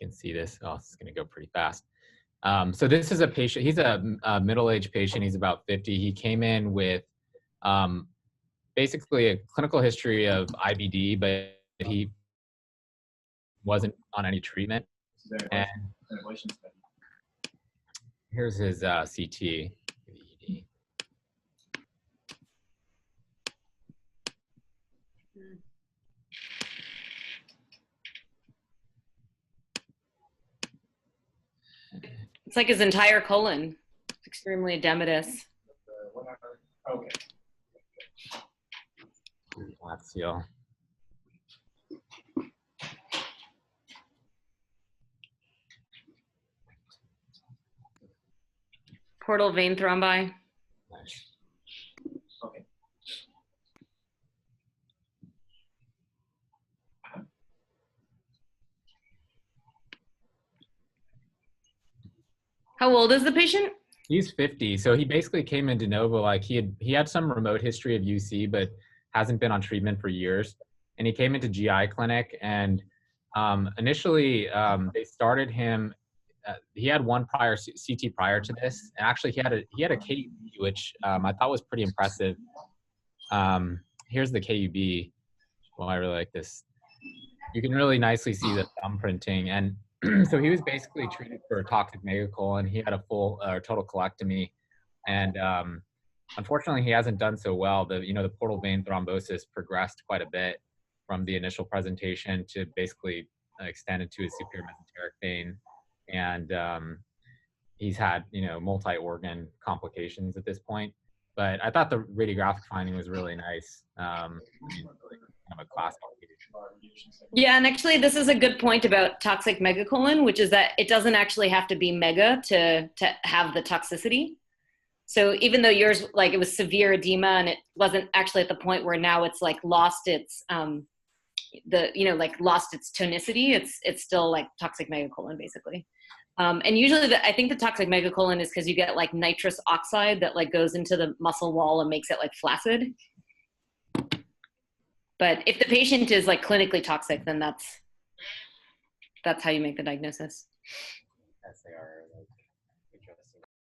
can see this. Oh, it's going to go pretty fast. So this is a patient. He's a middle-aged patient. He's about 50. He came in with basically a clinical history of IBD, but he wasn't on any treatment. And here's his CT. It's like his entire colon. It's extremely edematous. Okay. Axial. Portal vein thrombi. Nice. Okay. How old is the patient? He's 50, so he basically came in de novo. Like he had some remote history of UC, but hasn't been on treatment for years. And he came into GI clinic, and initially they started him. He had one prior CT prior to this, and actually he had a KUB, which I thought was pretty impressive. Here's the KUB. Well, I really like this. You can really nicely see the thumbprinting, and so he was basically treated for a toxic megacolon. He had a full total colectomy, and unfortunately, he hasn't done so well. The portal vein thrombosis progressed quite a bit from the initial presentation to basically extended to his superior mesenteric vein, and he's had multi-organ complications at this point. But I thought the radiographic finding was really nice. Really kind of a classic. Yeah, and actually this is a good point about toxic megacolon, which is that it doesn't actually have to be mega to have the toxicity. So even though yours, like, it was severe edema and it wasn't actually at the point where now it's like lost its lost its tonicity, it's still like toxic megacolon basically. And usually I think the toxic megacolon is because you get like nitrous oxide that like goes into the muscle wall and makes it like flaccid. But if the patient is like clinically toxic, then that's how you make the diagnosis. Yes, they are. Like,